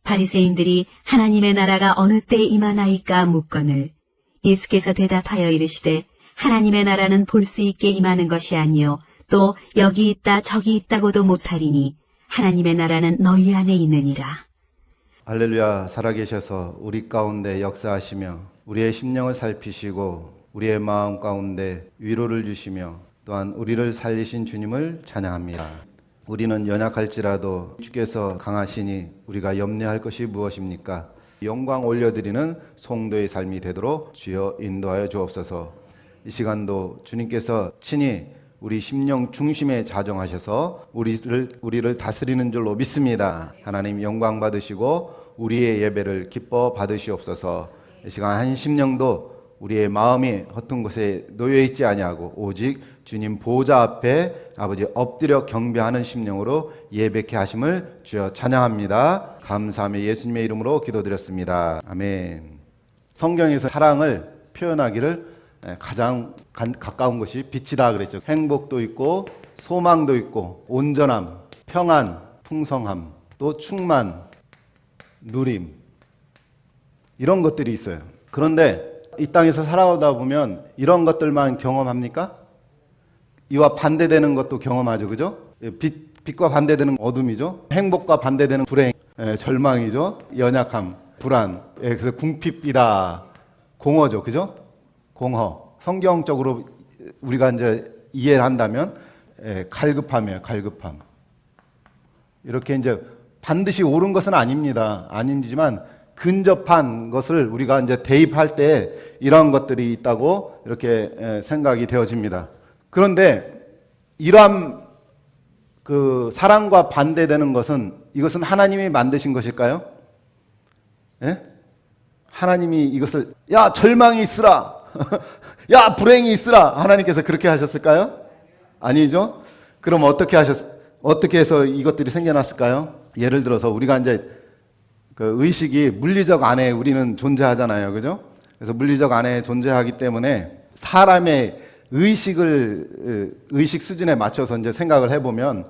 바리새인들이 하나님의 나라가 어느 때에 임하나이까 묻거늘 예수께서 대답하여 이르시되 하나님의 나라는 볼 수 있게 임하는 것이 아니요 또 여기 있다 저기 있다고도 못하리니 하나님의 나라는 너희 안에 있느니라. 할렐루야. 살아계셔서 우리 가운데 역사하시며 우리의 심령을 살피시고 우리의 마음 가운데 위로를 주시며 또한 우리를 살리신 주님을 찬양합니다. 우리는 연약할지라도 주께서 강하시니 우리가 염려할 것이 무엇입니까? 영광 올려드리는 성도의 삶이 되도록 주여 인도하여 주옵소서. 이 시간도 주님께서 친히 우리 심령 중심에 자정하셔서 우리를 다스리는 줄로 믿습니다. 하나님 영광 받으시고 우리의 예배를 기뻐 받으시옵소서. 이 시간 한 심령도 우리의 마음이 허튼 곳에 놓여 있지 아니하고 오직 주님 보좌 앞에 아버지 엎드려 경배하는 심령으로 예배케 하심을 주여 찬양합니다. 감사하며 예수님의 이름으로 기도드렸습니다. 아멘. 성경에서 사랑을 표현하기를 가장 가까운 것이 빛이다 그랬죠. 행복도 있고 소망도 있고 온전함, 평안, 풍성함, 또 충만, 누림, 이런 것들이 있어요. 그런데 이 땅에서 살아오다 보면 이런 것들만 경험합니까? 이와 반대되는 것도 경험하죠. 그죠? 빛과 반대되는 어둠이죠. 행복과 반대되는 불행, 절망이죠. 연약함, 불안. 그래서 궁핍이다. 공허죠. 그죠? 공허. 성경적으로 우리가 이제 이해를 한다면 갈급함이에요. 갈급함. 이렇게 이제 반드시 옳은 것은 아닙니다. 아니지만 근접한 것을 우리가 이제 대입할 때 이런 것들이 있다고 이렇게 생각이 되어집니다. 그런데 이러한 그 사랑과 반대되는 것은 이것은 하나님이 만드신 것일까요? 예? 하나님이 이것을 야 절망이 있으라 야 불행이 있으라 하나님께서 그렇게 하셨을까요? 아니죠. 그럼 어떻게 해서 이것들이 생겨났을까요? 예를 들어서 우리가 이제 그 의식이 물리적 안에 우리는 존재하잖아요. 그죠? 그래서 물리적 안에 존재하기 때문에 사람의 의식 수준에 맞춰서 이제 생각을 해보면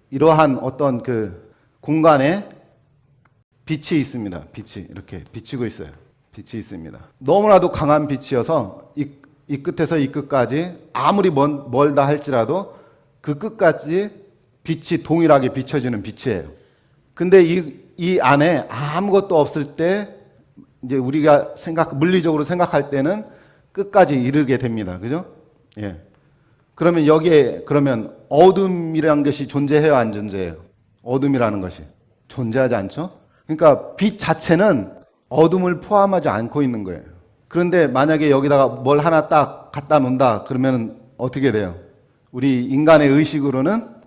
이러한 어떤 그 공간에 빛이 있습니다. 빛이 이렇게 비치고 있어요. 빛이 있습니다. 너무나도 강한 빛이어서 이 끝에서 이 끝까지 아무리 멀다 할지라도 그 끝까지 빛이 동일하게 비춰지는 빛이에요. 근데 이 안에 아무것도 없을 때 이제 우리가 물리적으로 생각할 때는 끝까지 이르게 됩니다. 그죠? 예. 그러면 여기에 어둠이라는 것이 존재해요, 안 존재해요? 어둠이라는 것이 존재하지 않죠? 그러니까 빛 자체는 어둠을 포함하지 않고 있는 거예요. 그런데 만약에 여기다가 뭘 하나 딱 갖다 놓는다 그러면 어떻게 돼요? 우리 인간의 의식으로는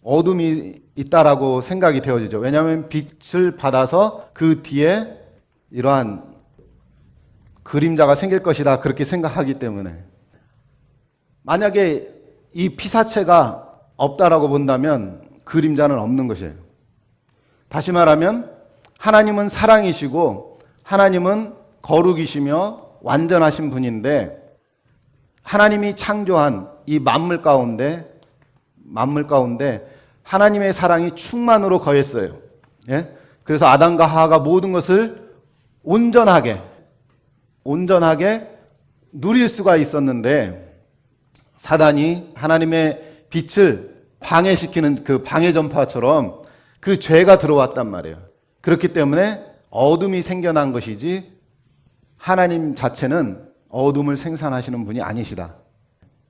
어둠이 있다라고 생각이 되어지죠. 왜냐하면 빛을 받아서 그 뒤에 이러한 그림자가 생길 것이다 그렇게 생각하기 때문에 만약에 이 피사체가 없다라고 본다면 그림자는 없는 것이에요. 다시 말하면 하나님은 사랑이시고 하나님은 거룩이시며 완전하신 분인데 하나님이 창조한 이 만물 가운데 하나님의 사랑이 충만으로 거했어요. 예? 그래서 아담과 하와가 모든 것을 온전하게 누릴 수가 있었는데 사단이 하나님의 빛을 방해시키는 그 방해 전파처럼 그 죄가 들어왔단 말이에요. 그렇기 때문에 어둠이 생겨난 것이지 하나님 자체는 어둠을 생산하시는 분이 아니시다.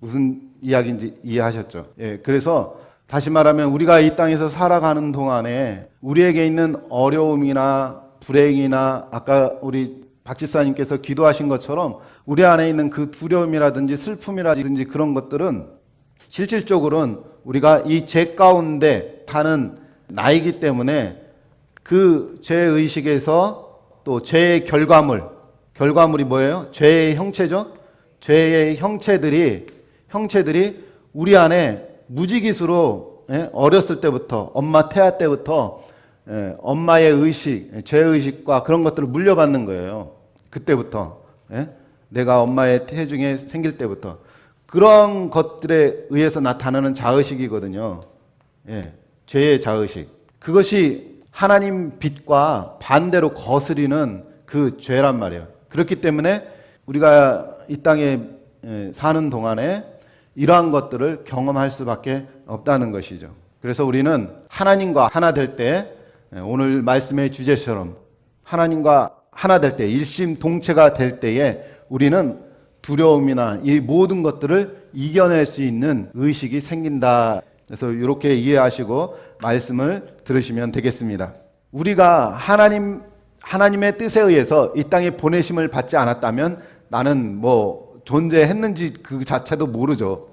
무슨 이야기인지 이해하셨죠? 예, 그래서 다시 말하면 우리가 이 땅에서 살아가는 동안에 우리에게 있는 어려움이나 불행이나 아까 우리 박 지사님께서 기도하신 것처럼 우리 안에 있는 그 두려움이라든지 슬픔이라든지 그런 것들은 실질적으로는 우리가 이 죄 가운데 사는 나이기 때문에 그 죄의식에서 또 죄의 결과물이 뭐예요? 죄의 형체죠? 죄의 형체들이 우리 안에 무지깃으로 어렸을 때부터 엄마 태아 때부터 엄마의 의식, 죄의식과 그런 것들을 물려받는 거예요. 그때부터 내가 엄마의 태중에 생길 때부터 그런 것들에 의해서 나타나는 자의식이거든요. 죄의 자의식. 그것이 하나님 빛과 반대로 거스리는 그 죄란 말이에요. 그렇기 때문에 우리가 이 땅에 사는 동안에 이러한 것들을 경험할 수밖에 없다는 것이죠. 그래서 우리는 하나님과 하나 될 때, 오늘 말씀의 주제처럼 하나님과 하나 될 때, 일심동체가 될 때에 우리는 두려움이나 이 모든 것들을 이겨낼 수 있는 의식이 생긴다. 그래서 이렇게 이해하시고 말씀을 들으시면 되겠습니다. 우리가 하나님의 뜻에 의해서 이 땅에 보내심을 받지 않았다면 나는 존재했는지 그 자체도 모르죠.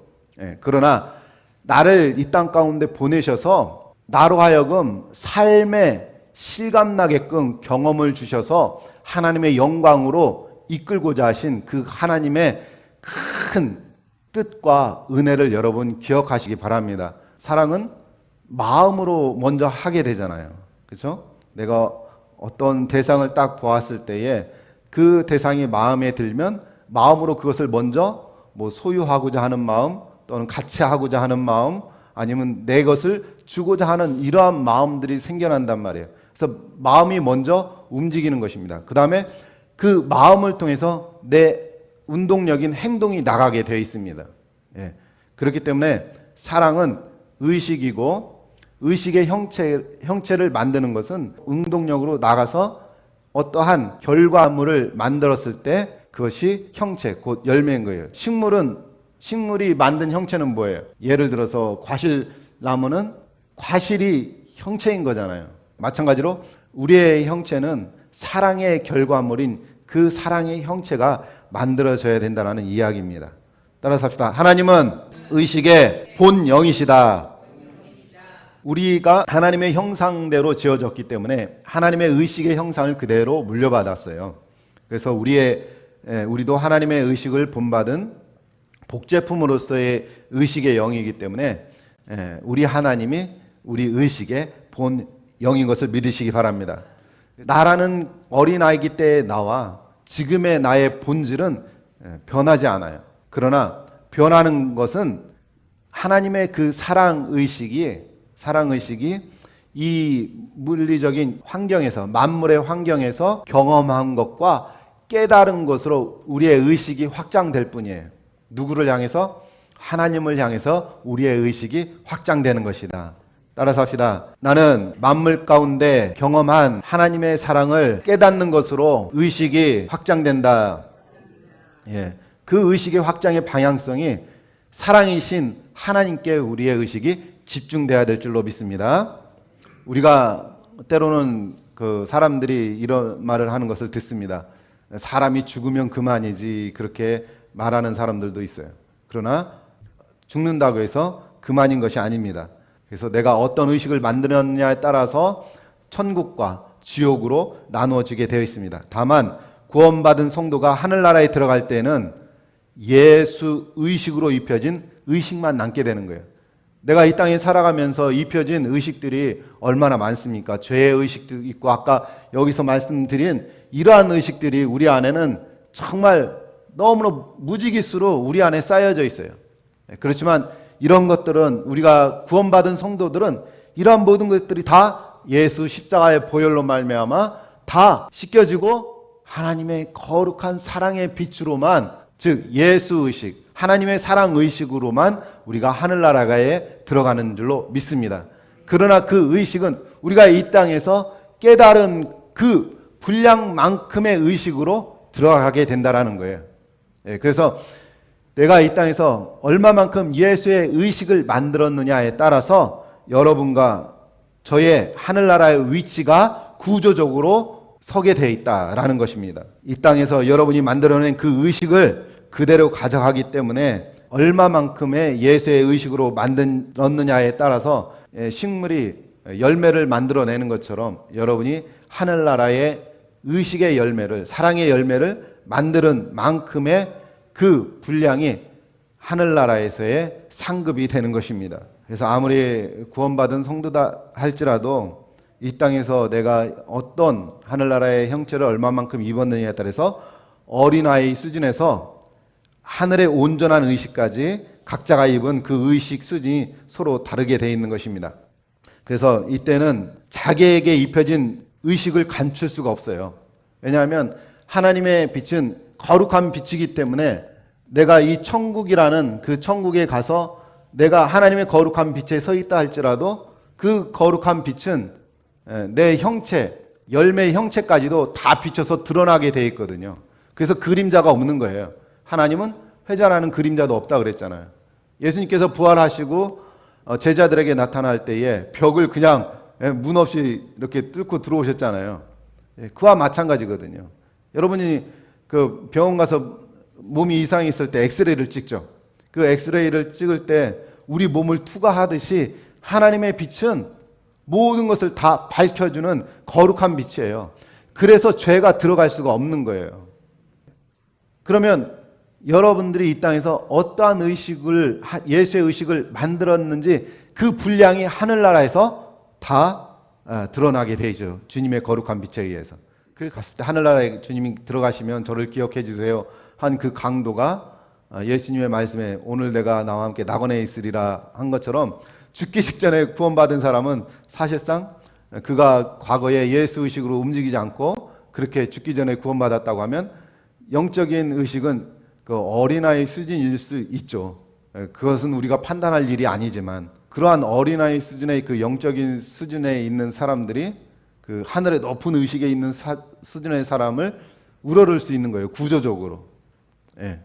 그러나 나를 이 땅 가운데 보내셔서 나로 하여금 삶에 실감나게끔 경험을 주셔서 하나님의 영광으로 이끌고자 하신 그 하나님의 큰 뜻과 은혜를 여러분 기억하시기 바랍니다. 사랑은 마음으로 먼저 하게 되잖아요. 그렇죠? 내가 어떤 대상을 딱 보았을 때에 그 대상이 마음에 들면 마음으로 그것을 먼저 소유하고자 하는 마음, 또는 같이 하고자 하는 마음, 아니면 내 것을 주고자 하는 이러한 마음들이 생겨난단 말이에요. 그래서 마음이 먼저 움직이는 것입니다. 그 다음에 그 마음을 통해서 내 운동력인 행동이 나가게 되어 있습니다. 그렇기 때문에 사랑은 의식이고, 의식의 형체를 만드는 것은 운동력으로 나가서 어떠한 결과물을 만들었을 때 그것이 형체, 곧 열매인 거예요. 식물이 만든 형체는 뭐예요? 예를 들어서 과실나무는 과실이 형체인 거잖아요. 마찬가지로 우리의 형체는 사랑의 결과물인 그 사랑의 형체가 만들어져야 된다는 이야기입니다. 따라서 합시다. 하나님은 의식의 본영이시다. 우리가 하나님의 형상대로 지어졌기 때문에 하나님의 의식의 형상을 그대로 물려받았어요. 그래서 우리도 하나님의 의식을 본받은 복제품으로서의 의식의 영이기 때문에 우리 하나님이 우리 의식의 본영인 것을 믿으시기 바랍니다. 나라는 어린아이기 때의 나와 지금의 나의 본질은 변하지 않아요. 그러나 변하는 것은 하나님의 그 사랑의식이 이 물리적인 환경에서, 만물의 환경에서 경험한 것과 깨달은 것으로 우리의 의식이 확장될 뿐이에요. 누구를 향해서? 하나님을 향해서 우리의 의식이 확장되는 것이다. 따라서 합시다. 나는 만물 가운데 경험한 하나님의 사랑을 깨닫는 것으로 의식이 확장된다. 그 의식의 확장의 방향성이 사랑이신 하나님께 우리의 의식이 집중돼야 될 줄로 믿습니다. 우리가 때로는 그 사람들이 이런 말을 하는 것을 듣습니다. 사람이 죽으면 그만이지, 그렇게 말하는 사람들도 있어요. 그러나 죽는다고 해서 그만인 것이 아닙니다. 그래서 내가 어떤 의식을 만들었냐에 따라서 천국과 지옥으로 나누어지게 되어 있습니다. 다만 구원받은 성도가 하늘나라에 들어갈 때는 예수 의식으로 입혀진 의식만 남게 되는 거예요. 내가 이 땅에 살아가면서 입혀진 의식들이 얼마나 많습니까? 죄의 의식도 있고, 아까 여기서 말씀드린 이러한 의식들이 우리 안에는 정말 너무나 무지기수로 우리 안에 쌓여져 있어요. 그렇지만 이런 것들은, 우리가 구원받은 성도들은 이러한 모든 것들이 다 예수 십자가의 보혈로 말미암아 다 씻겨지고 하나님의 거룩한 사랑의 빛으로만, 즉 예수 의식, 하나님의 사랑 의식으로만 우리가 하늘나라에 들어가는 줄로 믿습니다. 그러나 그 의식은 우리가 이 땅에서 깨달은 그 분량만큼의 의식으로 들어가게 된다라는 거예요. 그래서 내가 이 땅에서 얼마만큼 예수의 의식을 만들었느냐에 따라서 여러분과 저의 하늘나라의 위치가 구조적으로 서게 되어 있다라는 것입니다. 이 땅에서 여러분이 만들어낸 그 의식을 그대로 가져가기 때문에 얼마만큼의 예수의 의식으로 만들었느냐에 따라서 식물이 열매를 만들어내는 것처럼 여러분이 하늘나라의 의식의 열매를, 사랑의 열매를 만드는 만큼의 그 분량이 하늘나라에서의 상급이 되는 것입니다. 그래서 아무리 구원받은 성도다 할지라도 이 땅에서 내가 어떤 하늘나라의 형체를 얼마만큼 입었느냐에 따라서 어린아이 수준에서 하늘의 온전한 의식까지 각자가 입은 그 의식 수준이 서로 다르게 되어 있는 것입니다. 그래서 이때는 자기에게 입혀진 의식을 감출 수가 없어요. 왜냐하면 하나님의 빛은 거룩한 빛이기 때문에 내가 이 천국이라는 그 천국에 가서 내가 하나님의 거룩한 빛에 서 있다 할지라도 그 거룩한 빛은 내 형체, 열매의 형체까지도 다 비춰서 드러나게 돼 있거든요. 그래서 그림자가 없는 거예요. 하나님은 회자라는 그림자도 없다 그랬잖아요. 예수님께서 부활하시고 제자들에게 나타날 때에 벽을 그냥 문 없이 이렇게 뚫고 들어오셨잖아요. 그와 마찬가지거든요. 여러분이 그 병원 가서 몸이 이상이 있을 때 엑스레이를 찍죠. 그 엑스레이를 찍을 때 우리 몸을 투과하듯이 하나님의 빛은 모든 것을 다 밝혀주는 거룩한 빛이에요. 그래서 죄가 들어갈 수가 없는 거예요. 그러면 여러분들이 이 땅에서 어떠한 의식을, 예수의 의식을 만들었는지 그 분량이 하늘나라에서 다 드러나게 되죠. 주님의 거룩한 빛에 의해서. 그래서 갔을 때 하늘나라에 주님이 들어가시면 저를 기억해 주세요 한 그 강도가 예수님의 말씀에 오늘 내가 나와 함께 낙원에 있으리라 한 것처럼 죽기 직전에 구원받은 사람은 사실상 그가 과거에 예수 의식으로 움직이지 않고 그렇게 죽기 전에 구원받았다고 하면 영적인 의식은 그 어린아이 수준일 수 있죠. 그것은 우리가 판단할 일이 아니지만 그러한 어린아이 수준의 그 영적인 수준에 있는 사람들이 그 하늘의 높은 의식에 있는 수준의 사람을 우러를 수 있는 거예요. 구조적으로. 예.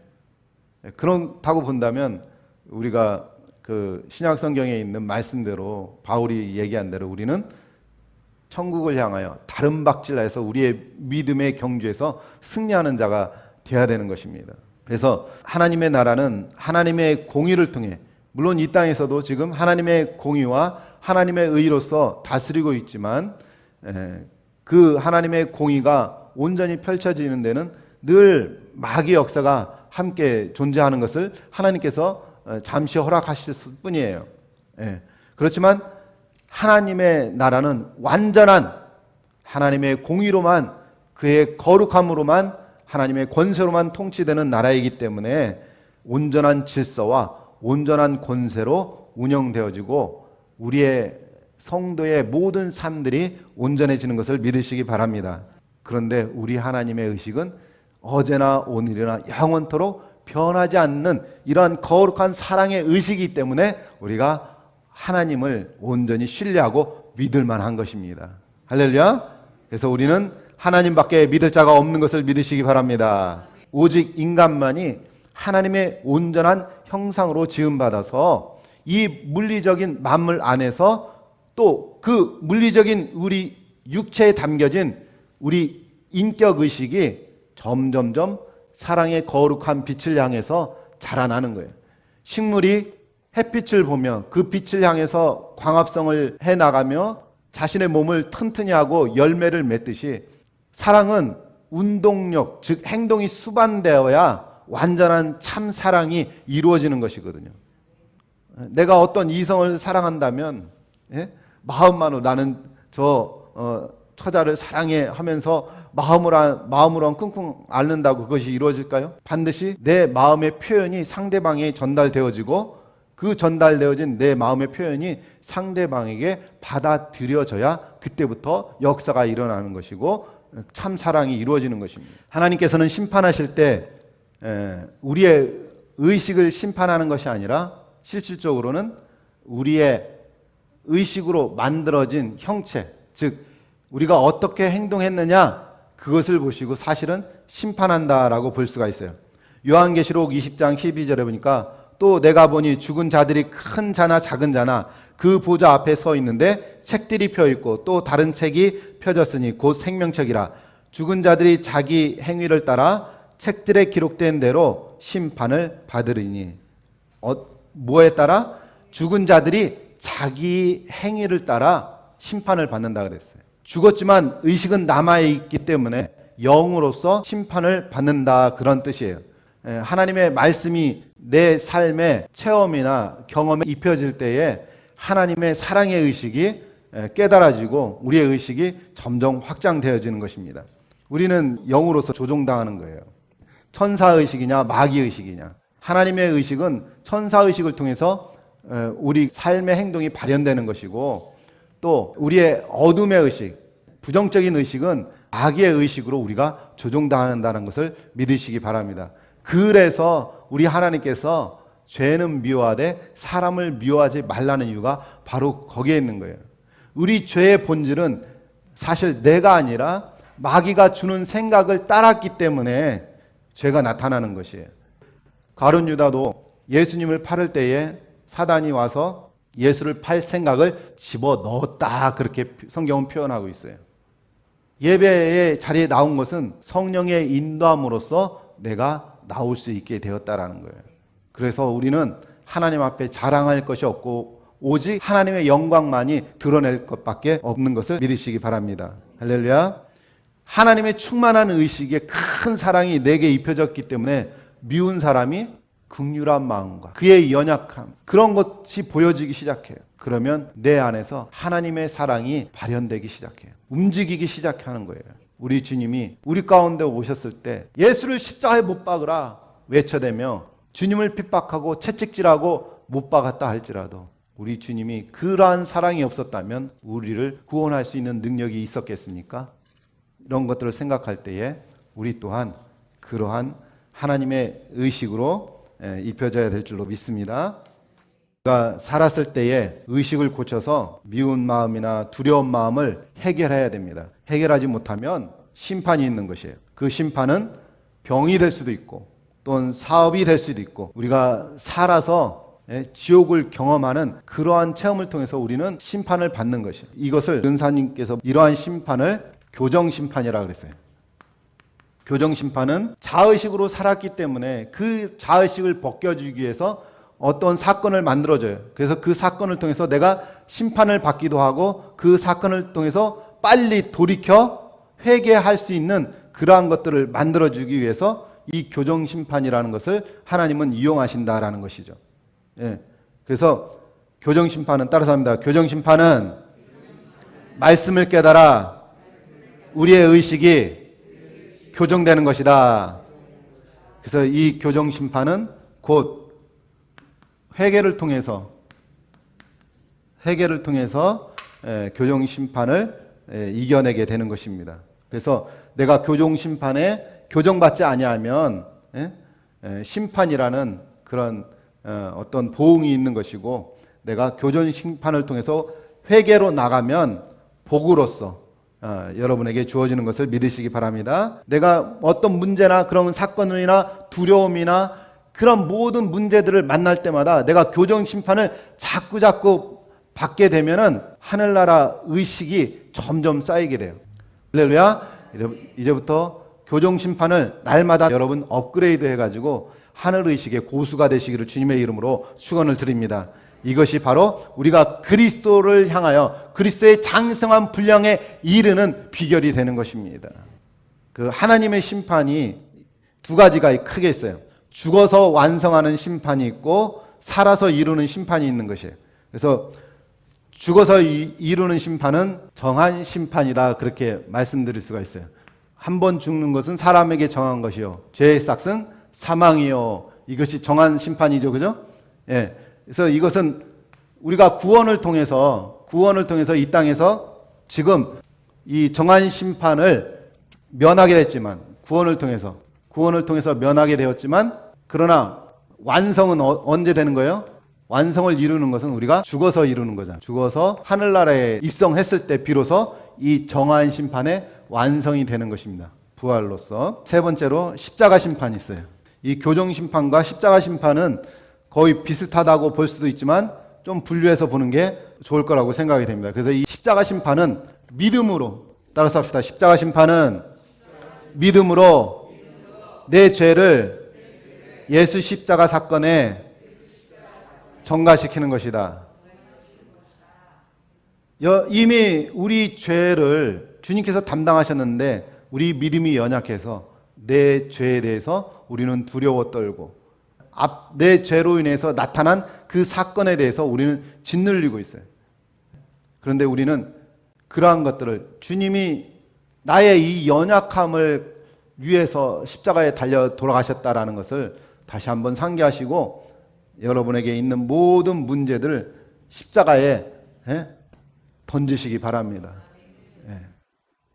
그렇다고 본다면 우리가 그 신약 성경에 있는 말씀대로 바울이 얘기한 대로 우리는 천국을 향하여 다른 박질해서 우리의 믿음의 경주에서 승리하는 자가 되어야 되는 것입니다. 그래서 하나님의 나라는 하나님의 공의를 통해 물론 이 땅에서도 지금 하나님의 공의와 하나님의 의로서 다스리고 있지만 그 하나님의 공의가 온전히 펼쳐지는 데는 늘 마귀의 역사가 함께 존재하는 것을 하나님께서 잠시 허락하실 뿐이에요. 그렇지만 하나님의 나라는 완전한 하나님의 공의로만 그의 거룩함으로만 하나님의 권세로만 통치되는 나라이기 때문에 온전한 질서와 온전한 권세로 운영되어지고 우리의 성도의 모든 삶들이 온전해지는 것을 믿으시기 바랍니다. 그런데 우리 하나님의 의식은 어제나 오늘이나 영원토록 변하지 않는 이러한 거룩한 사랑의 의식이기 때문에 우리가 하나님을 온전히 신뢰하고 믿을 만한 것입니다. 할렐루야. 그래서 우리는 하나님밖에 믿을 자가 없는 것을 믿으시기 바랍니다. 오직 인간만이 하나님의 온전한 형상으로 지음받아서 이 물리적인 만물 안에서 또 그 물리적인 우리 육체에 담겨진 우리 인격 의식이 점점점 사랑의 거룩한 빛을 향해서 자라나는 거예요. 식물이 햇빛을 보며 그 빛을 향해서 광합성을 해나가며 자신의 몸을 튼튼히 하고 열매를 맺듯이 사랑은 운동력, 즉 행동이 수반되어야 완전한 참 사랑이 이루어지는 것이거든요. 내가 어떤 이성을 사랑한다면 마음만으로 나는 처자를 사랑해 하면서 마음으로 끙끙 앓는다고 그것이 이루어질까요? 반드시 내 마음의 표현이 상대방에 전달되어지고 그 전달되어진 내 마음의 표현이 상대방에게 받아들여져야 그때부터 역사가 일어나는 것이고 참 사랑이 이루어지는 것입니다. 하나님께서는 심판하실 때 우리의 의식을 심판하는 것이 아니라 실질적으로는 우리의 의식으로 만들어진 형체, 즉 우리가 어떻게 행동했느냐 그것을 보시고 사실은 심판한다라고 볼 수가 있어요. 요한계시록 20장 12절에 보니까 또 내가 보니 죽은 자들이 큰 자나 작은 자나 그 보좌 앞에 서 있는데 책들이 펴 있고 또 다른 책이 펴졌으니 곧 생명책이라. 죽은 자들이 자기 행위를 따라 책들에 기록된 대로 심판을 받으리니. 뭐에 따라? 죽은 자들이 자기 행위를 따라 심판을 받는다 그랬어요. 죽었지만 의식은 남아있기 때문에 영으로서 심판을 받는다 그런 뜻이에요. 하나님의 말씀이 내 삶의 체험이나 경험에 입혀질 때에 하나님의 사랑의 의식이 깨달아지고 우리의 의식이 점점 확장되어지는 것입니다. 우리는 영으로서 조종당하는 거예요. 천사의식이냐 마귀의식이냐. 하나님의 의식은 천사의식을 통해서 우리 삶의 행동이 발현되는 것이고 또 우리의 어둠의 의식, 부정적인 의식은 악의 의식으로 우리가 조종당한다는 것을 믿으시기 바랍니다. 그래서 우리 하나님께서 죄는 미워하되 사람을 미워하지 말라는 이유가 바로 거기에 있는 거예요. 우리 죄의 본질은 사실 내가 아니라 마귀가 주는 생각을 따랐기 때문에 죄가 나타나는 것이에요. 가룟 유다도 예수님을 팔을 때에 사단이 와서 예수를 팔 생각을 집어넣었다, 그렇게 성경은 표현하고 있어요. 예배의 자리에 나온 것은 성령의 인도함으로써 내가 나올 수 있게 되었다라는 거예요. 그래서 우리는 하나님 앞에 자랑할 것이 없고 오직 하나님의 영광만이 드러낼 것밖에 없는 것을 믿으시기 바랍니다. 할렐루야. 하나님의 충만한 의식에 큰 사랑이 내게 입혀졌기 때문에 미운 사람이 긍휼한 마음과 그의 연약함, 그런 것이 보여지기 시작해요. 그러면 내 안에서 하나님의 사랑이 발현되기 시작해요. 움직이기 시작하는 거예요. 우리 주님이 우리 가운데 오셨을 때 예수를 십자가에 못 박으라 외쳐대며 주님을 핍박하고 채찍질하고 못 박았다 할지라도 우리 주님이 그러한 사랑이 없었다면 우리를 구원할 수 있는 능력이 있었겠습니까? 이런 것들을 생각할 때에 우리 또한 그러한 하나님의 의식으로 입혀져야 될 줄로 믿습니다. 그러니까 살았을 때에 의식을 고쳐서 미운 마음이나 두려운 마음을 해결해야 됩니다. 해결하지 못하면 심판이 있는 것이에요. 그 심판은 병이 될 수도 있고 또는 사업이 될 수도 있고 우리가 살아서 지옥을 경험하는 그러한 체험을 통해서 우리는 심판을 받는 것이에요. 이것을 은사님께서 이러한 심판을 교정심판이라고 그랬어요. 교정심판은 자의식으로 살았기 때문에 그 자의식을 벗겨주기 위해서 어떤 사건을 만들어줘요. 그래서 그 사건을 통해서 내가 심판을 받기도 하고 그 사건을 통해서 빨리 돌이켜 회개할 수 있는 그러한 것들을 만들어주기 위해서 이 교정심판이라는 것을 하나님은 이용하신다라는 것이죠. 예. 그래서 교정심판은 따라서 합니다. 교정심판은 말씀을 깨달아 우리의 의식이 교정되는 것이다. 그래서 이 교정심판은 곧 회개를 통해서 교정심판을 이겨내게 되는 것입니다. 그래서 내가 교정심판에 교정받지 아니하면 심판이라는 그런 어떤 보응이 있는 것이고 내가 교정심판을 통해서 회개로 나가면 복으로서 여러분에게 주어지는 것을 믿으시기 바랍니다. 내가 어떤 문제나 그런 사건이나 두려움이나 그런 모든 문제들을 만날 때마다 내가 교정심판을 자꾸 받게 되면은 하늘나라 의식이 점점 쌓이게 돼요. 할렐루야. 이제부터 교정심판을 날마다 여러분 업그레이드 해가지고 하늘의식의 고수가 되시기를 주님의 이름으로 축원을 드립니다. 이것이 바로 우리가 그리스도를 향하여 그리스도의 장성한 분량에 이르는 비결이 되는 것입니다. 그 하나님의 심판이 두 가지가 크게 있어요. 죽어서 완성하는 심판이 있고 살아서 이루는 심판이 있는 것이에요. 그래서 죽어서 이루는 심판은 정한 심판이다, 그렇게 말씀드릴 수가 있어요. 한 번 죽는 것은 사람에게 정한 것이요 죄의 삭은 사망이요, 이것이 정한 심판이죠. 그죠? 예. 그래서 이것은 우리가 구원을 통해서 이 땅에서 지금 이 정한 심판을 면하게 됐지만 구원을 통해서 면하게 되었지만 그러나 완성은 언제 되는 거예요? 완성을 이루는 것은 우리가 죽어서 이루는 거잖아요. 죽어서 하늘나라에 입성했을 때 비로소 이 정한 심판의 완성이 되는 것입니다. 부활로서. 세 번째로 십자가 심판이 있어요. 이 교정 심판과 십자가 심판은 거의 비슷하다고 볼 수도 있지만 좀 분류해서 보는 게 좋을 거라고 생각이 됩니다. 그래서 이 십자가 심판은 믿음으로, 따라서 합시다. 십자가 심판은 믿음으로 내 죄를 예수 십자가 사건에 전가시키는 것이다. 이미 우리 죄를 주님께서 담당하셨는데 우리 믿음이 연약해서 내 죄에 대해서 우리는 두려워 떨고 내 죄로 인해서 나타난 그 사건에 대해서 우리는 짓눌리고 있어요. 그런데 우리는 그러한 것들을 주님이 나의 이 연약함을 위해서 십자가에 달려 돌아가셨다라는 것을 다시 한번 상기하시고 여러분에게 있는 모든 문제들을 십자가에 던지시기 바랍니다. 예.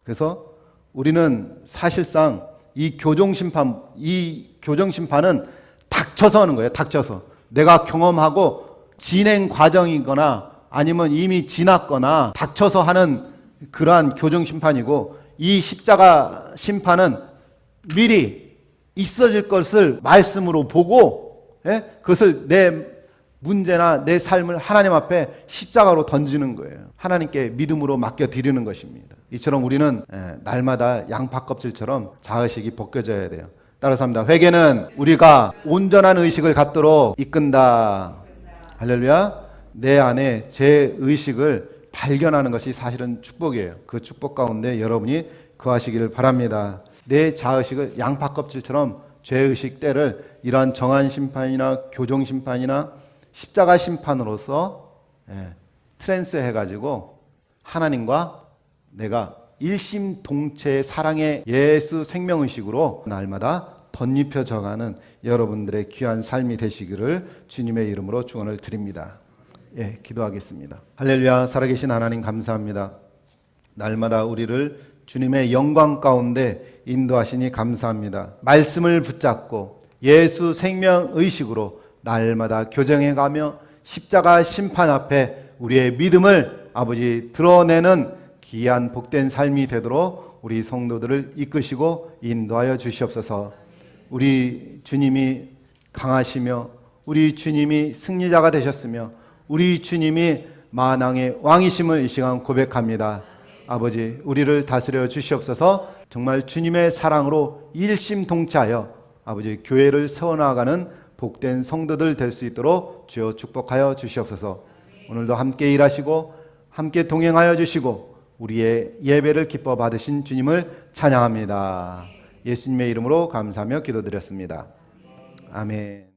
그래서 우리는 사실상 이 교정심판은 닥쳐서 하는 거예요. 닥쳐서. 내가 경험하고 진행 과정이거나 아니면 이미 지났거나 닥쳐서 하는 그러한 교정심판이고, 이 십자가 심판은 미리 있어질 것을 말씀으로 보고, 예? 그것을 내 문제나 내 삶을 하나님 앞에 십자가로 던지는 거예요. 하나님께 믿음으로 맡겨드리는 것입니다. 이처럼 우리는 날마다 양파 껍질처럼 자의식이 벗겨져야 돼요. 따라서 합니다. 회개는 우리가 온전한 의식을 갖도록 이끈다. 할렐루야. 내 안에 제 의식을 발견하는 것이 사실은 축복이에요. 그 축복 가운데 여러분이 거하시기를 바랍니다. 내 자의식을 양파 껍질처럼 죄의식 때를 이러한 정한 심판이나 교정 심판이나 십자가 심판으로서 트랜스 해가지고 하나님과 내가 일심동체의 사랑의 예수 생명의식으로 날마다 덧입혀져가는 여러분들의 귀한 삶이 되시기를 주님의 이름으로 축원을 드립니다. 예, 기도하겠습니다. 할렐루야. 살아계신 하나님 감사합니다. 날마다 우리를 주님의 영광 가운데 인도하시니 감사합니다. 말씀을 붙잡고 예수 생명의식으로 날마다 교정해가며 십자가 심판 앞에 우리의 믿음을 아버지 드러내는 귀한 복된 삶이 되도록 우리 성도들을 이끄시고 인도하여 주시옵소서. 우리 주님이 강하시며 우리 주님이 승리자가 되셨으며 우리 주님이 만왕의 왕이심을 이 시간 고백합니다. 아버지, 우리를 다스려 주시옵소서. 정말 주님의 사랑으로 일심동체하여 아버지 교회를 세워나가는 복된 성도들 될 수 있도록 주여 축복하여 주시옵소서. 오늘도 함께 일하시고 함께 동행하여 주시고 우리의 예배를 기뻐 받으신 주님을 찬양합니다. 예수님의 이름으로 감사하며 기도드렸습니다. 아멘.